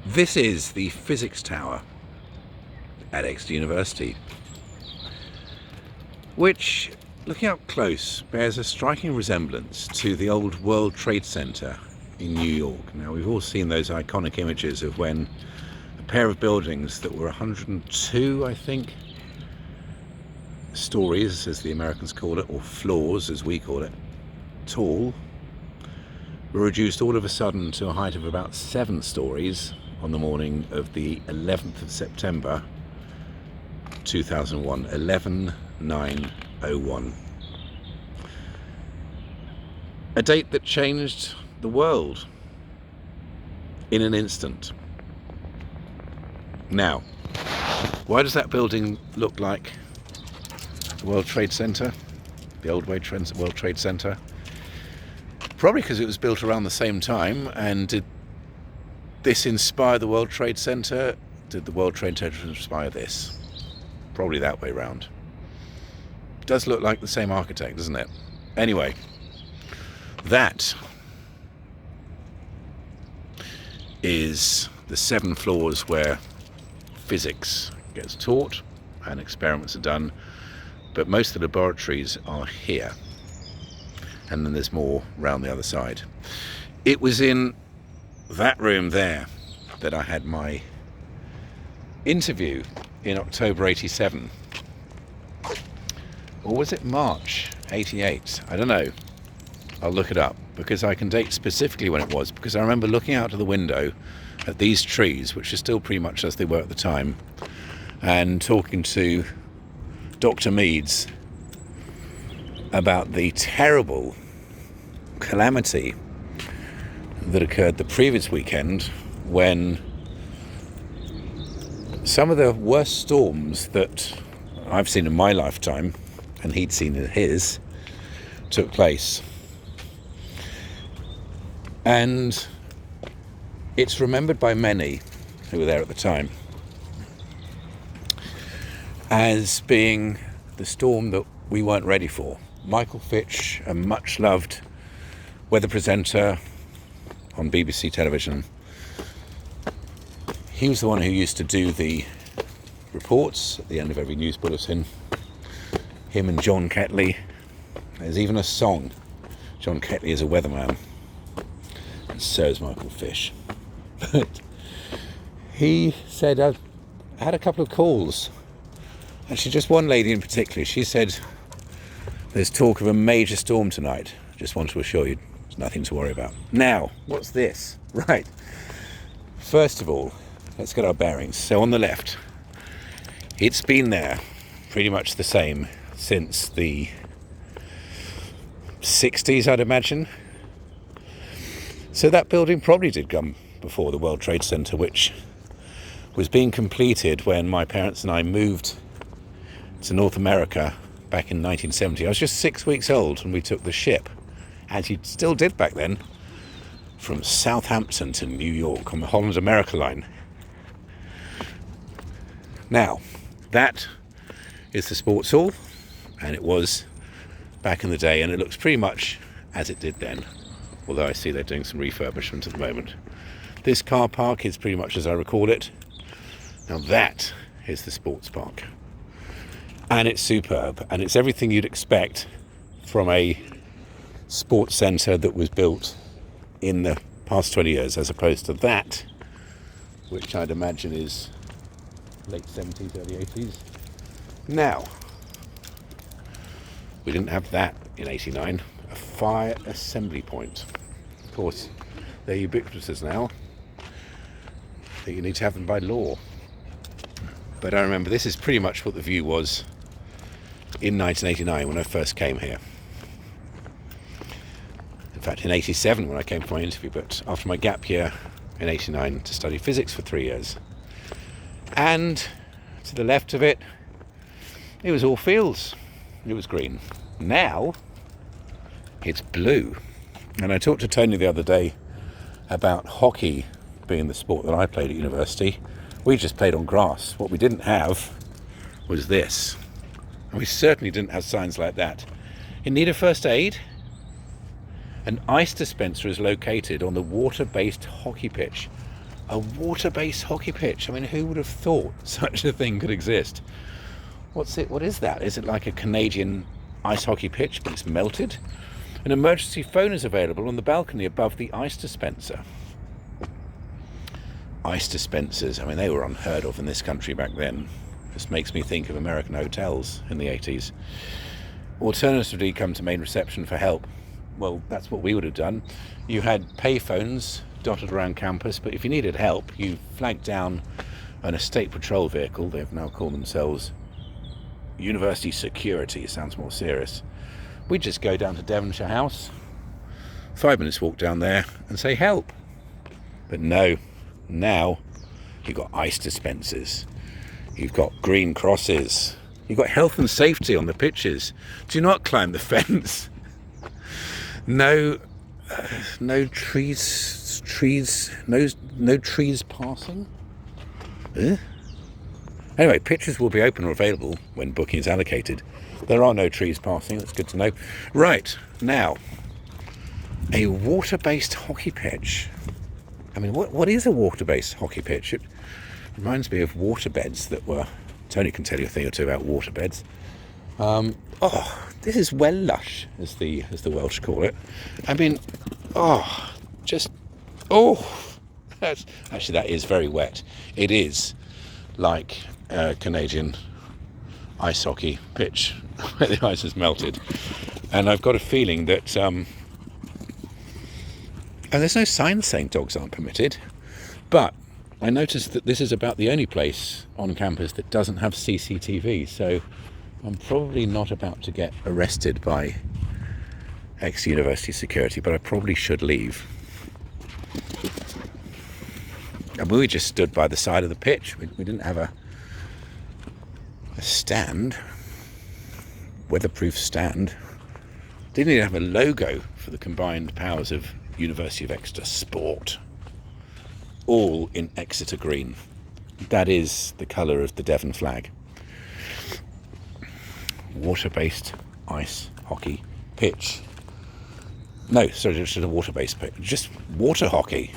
This is the physics tower at Exeter University, which, looking up close, bears a striking resemblance to the old World Trade Center in New York. Now, we've all seen those iconic images of when a pair of buildings that were 102, I think, stories, as the Americans call it, or floors as we call it, tall, were reduced all of a sudden to a height of about 7 stories on the morning of the 11th of September 2001, 11/9/01. A date that changed the world in an instant. Now, why does that building look like the World Trade Center, the old World Trade Center? Probably because it was built around the same time. And did this inspire the World Trade Center? Did the World Trade Center inspire this? Probably that way round. It does look like the same architect, doesn't it? Anyway, that is the 7 floors where physics gets taught and experiments are done, but most of the laboratories are here, and then there's more round the other side. It was in that room there that I had my interview in October 87, or was it March 88? I don't know. I'll look it up, because I can date specifically when it was, because I remember looking out of the window at these trees, which are still pretty much as they were at the time, and talking to Dr. Meads about the terrible calamity that occurred the previous weekend, when some of the worst storms that I've seen in my lifetime, and he'd seen in his, took place. And it's remembered by many who were there at the time as being the storm that we weren't ready for. Michael Fitch, a much loved weather presenter on BBC television, he was the one who used to do the reports at the end of every news bulletin. Him and John Ketley. There's even a song. John Ketley is a weatherman, and so is Michael Fish. But he said, I had a couple of calls. Actually, just one lady in particular. She said, there's talk of a major storm tonight. Just want to assure you, there's nothing to worry about. Now, what's this? Right. First of all, let's get our bearings. So on the left, it's been there pretty much the same since the 60s, I'd imagine. So that building probably did come before the World Trade Center, which was being completed when my parents and I moved to North America back in 1970. I was just 6 weeks old when we took the ship, as you still did back then, from Southampton to New York on the Holland America line. Now, that is the sports hall, and it was back in the day, and it looks pretty much as it did then, although I see they're doing some refurbishment at the moment. This car park is pretty much as I recall it. Now that is the sports park, and it's superb, and it's everything you'd expect from a sports centre that was built in the past 20 years, as opposed to that, which I'd imagine is late 70s, early 80s. Now, we didn't have that in 89, a fire assembly point. Of course, they're ubiquitous now, that you need to have them by law. But I remember this is pretty much what the view was in 1989 when I first came here. In fact, in 87 when I came for my interview, but after my gap year in 89 to study physics for 3 years. And to the left of it, it was all fields. It was green. Now, it's blue. And I talked to Tony the other day about hockey being the sport that I played at university. We just played on grass. What we didn't have was this. And we certainly didn't have signs like that. In need of first aid? An ice dispenser is located on the water-based hockey pitch A water-based hockey pitch. I mean, who would have thought such a thing could exist? What's it? What is that? Is it like a Canadian ice hockey pitch, but it's melted? An emergency phone is available on the balcony above the ice dispenser. Ice dispensers, I mean, they were unheard of in this country back then. This makes me think of American hotels in the 80s. Alternatively, come to main reception for help. Well, that's what we would have done. You had payphones dotted around campus, but if you needed help, you flagged down an estate patrol vehicle. They've now called themselves University Security. Sounds more serious. We'd just go down to Devonshire House, 5 minutes walk down there, and say help. But no, now you've got ice dispensers, you've got green crosses, you've got health and safety on the pitches. Do not climb the fence. No trees passing. Anyway, pitches will be open or available when booking is allocated. There are no trees passing, that's good to know. Right, now, a water-based hockey pitch. I mean, what is a water-based hockey pitch? It reminds me of waterbeds that were... Tony can tell you a thing or two about waterbeds. This is well lush, as the Welsh call it. I mean, actually that is very wet. It is like a Canadian ice hockey pitch where the ice has melted, and I've got a feeling that and there's no sign saying dogs aren't permitted, but I noticed that this is about the only place on campus that doesn't have CCTV, so I'm probably not about to get arrested by ex-university security, but I probably should leave. And we just stood by the side of the pitch. We didn't have a stand, weatherproof stand. Didn't even have a logo for the combined powers of University of Exeter Sport. All in Exeter green. That is the colour of the Devon flag. Water-based ice hockey pitch. No, sorry, just a water-based pitch. Just water hockey.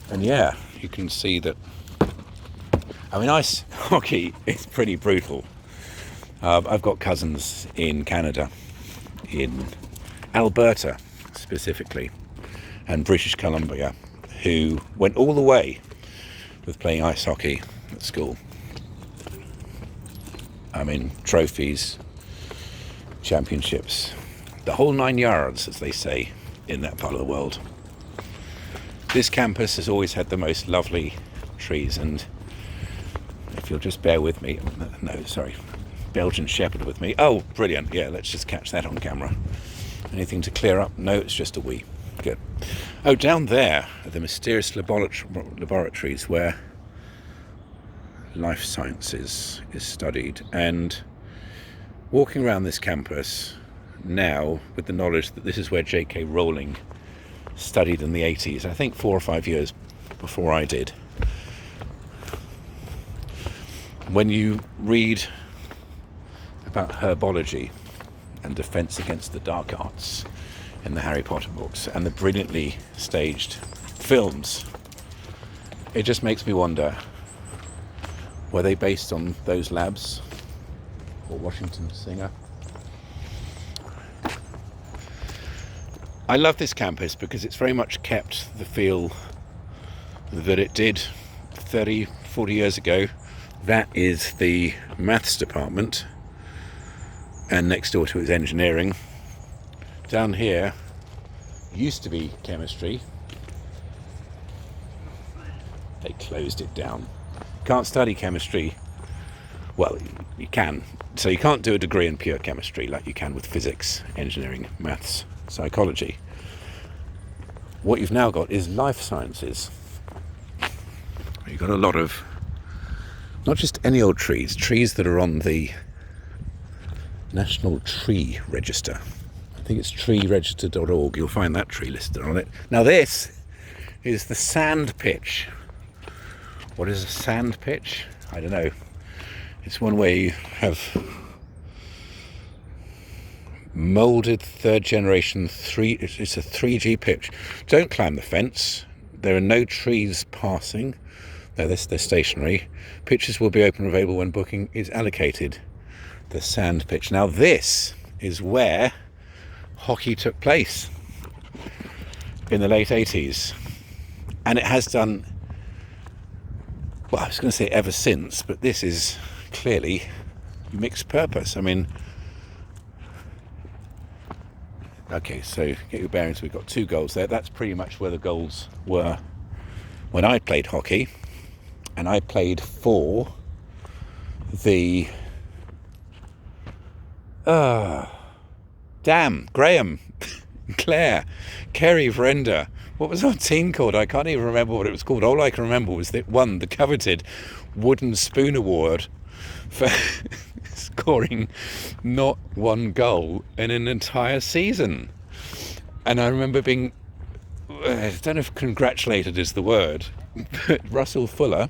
And yeah, you can see that. I mean, ice hockey is pretty brutal. I've got cousins in Canada, in Alberta specifically, and British Columbia, who went all the way with playing ice hockey at school. I mean, trophies, championships, the whole 9 yards, as they say in that part of the world. This campus has always had the most lovely trees, and if you'll just bear with me, Belgian Shepherd with me. Oh, brilliant. Yeah, let's just catch that on camera. Anything to clear up? No, it's just a wee. Good. Oh, down there are the mysterious laboratories where life sciences is studied, and walking around this campus now with the knowledge that this is where J.K. Rowling studied in the 80s, I think 4 or 5 years before I did. When you read about herbology and defense against the dark arts in the Harry Potter books and the brilliantly staged films, it just makes me wonder, were they based on those labs or Washington Singer? I love this campus because it's very much kept the feel that it did 30, 40 years ago. That is the maths department, and next door to it is engineering. Down here used to be chemistry. They closed it down. Can't study chemistry. Well, you can. So you can't do a degree in pure chemistry like you can with physics, engineering, maths, psychology. What you've now got is life sciences. You've got a lot of, not just any old trees that are on the National Tree Register. I think it's treeregister.org. You'll find that tree listed on it. Now this is the sand pitch. What is a sand pitch? I don't know. It's one where you have moulded third generation it's a 3G pitch. Don't climb the fence. There are no trees passing. They're stationary. Pitches will be open and available when booking is allocated. The sand pitch. Now this is where hockey took place in the late 80s. And it has done, well, I was going to say ever since, but this is clearly mixed purpose. I mean, okay, so get your bearings. We've got 2 goals there. That's pretty much where the goals were when I played hockey. And I played for the Graham, Clare, Kerry, Vrenda. What was our team called? I can't even remember what it was called. All I can remember was that won the coveted Wooden Spoon Award for scoring not 1 goal in an entire season. And I remember being, I don't know if congratulated is the word, but Russell Fuller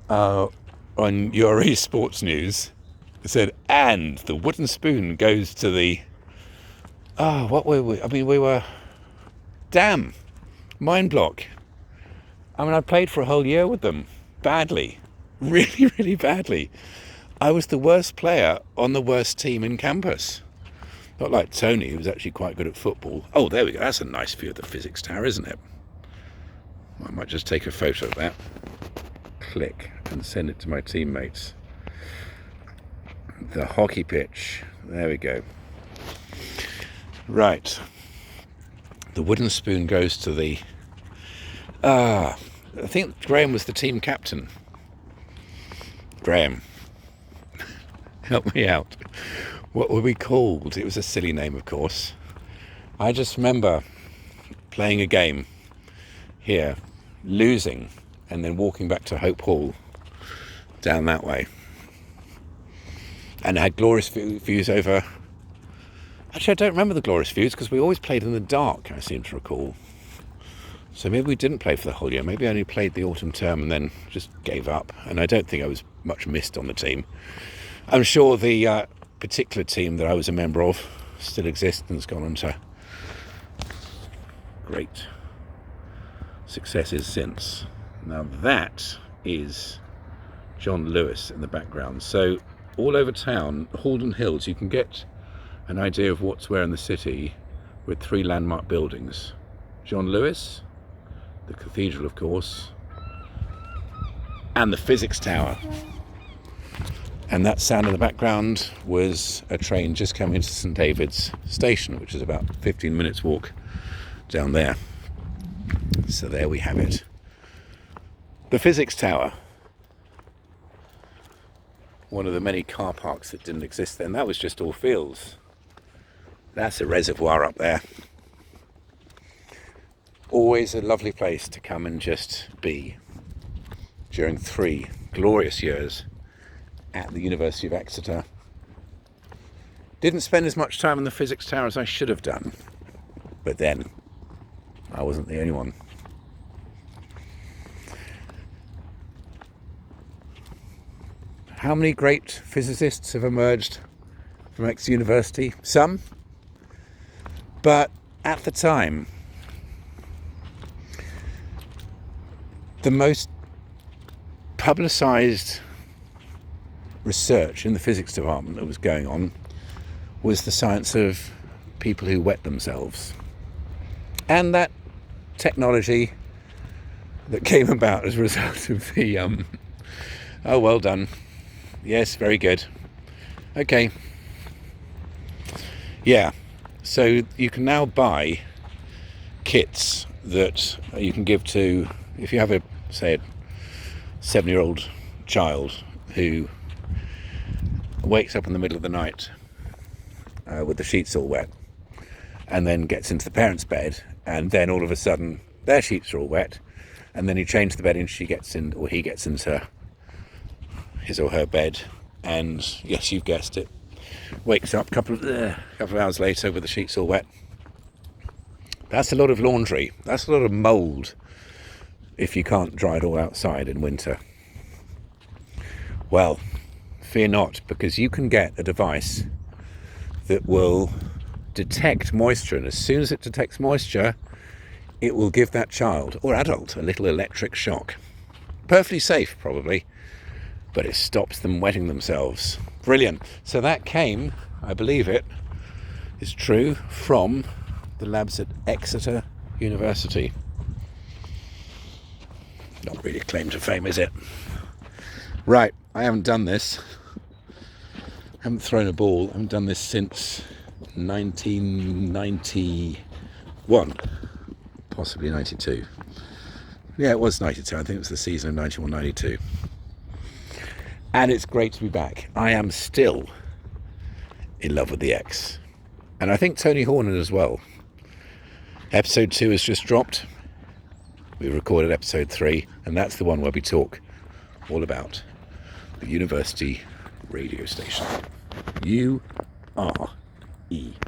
on URE Sports News said, and the wooden spoon goes to the, what were we? I mean, we were, damn, mind block. I mean, I played for a whole year with them, badly, really, really badly. I was the worst player on the worst team in campus. Not like Tony, who was actually quite good at football. Oh, there we go. That's a nice view of the physics tower, isn't it? I might just take a photo of that. Click and send it to my teammates. The hockey pitch. There we go. Right. The wooden spoon goes to the... I think Graham was the team captain. Graham. Help me out. What were we called? It was a silly name, of course. I just remember playing a game here, losing, and then walking back to Hope Hall down that way. And I had glorious views over... Actually, I don't remember the glorious views because we always played in the dark, I seem to recall. So maybe we didn't play for the whole year. Maybe I only played the autumn term and then just gave up. And I don't think I was much missed on the team. I'm sure the particular team that I was a member of still exists and has gone on to great successes since. Now that is John Lewis in the background. So all over town, Haldon Hills, you can get an idea of what's where in the city with 3 landmark buildings. John Lewis, the cathedral, of course, and the physics tower. And that sound in the background was a train just coming into St David's station, which is about 15 minutes walk down there. So there we have it. The physics tower. One of the many car parks that didn't exist then. That was just all fields. That's a reservoir up there. Always a lovely place to come and just be during 3 glorious years at the University of Exeter. Didn't spend as much time in the physics tower as I should have done, but then I wasn't the only one. How many great physicists have emerged from Exeter University? Some, but at the time, the most publicised research in the physics department that was going on was the science of people who wet themselves. And that technology that came about as a result of the, oh, well done. Yes, very good. Okay. Yeah, so you can now buy kits that you can give to, if you have a, say, a 7-year-old child who wakes up in the middle of the night with the sheets all wet and then gets into the parents' bed, and then all of a sudden their sheets are all wet, and then you change the bed and she gets in, or he gets into his or her bed, and yes, you've guessed it, wakes up a couple of hours later with the sheets all wet. That's a lot of laundry. That's a lot of mould if you can't dry it all outside in winter. Well, fear not, because you can get a device that will detect moisture, and as soon as it detects moisture, it will give that child or adult a little electric shock. Perfectly safe, probably, but it stops them wetting themselves. Brilliant. So that came, I believe it is true, from the labs at Exeter University. Not really a claim to fame, is it? Right, I haven't done this. I haven't thrown a ball. I haven't done this since 1991, possibly 92. Yeah, it was 92. I think it was the season of 91, 92. And it's great to be back. I am still in love with the X. And I think Tony Horner as well. Episode 2 has just dropped. We recorded episode 3, and that's the one where we talk all about the university radio station. URE.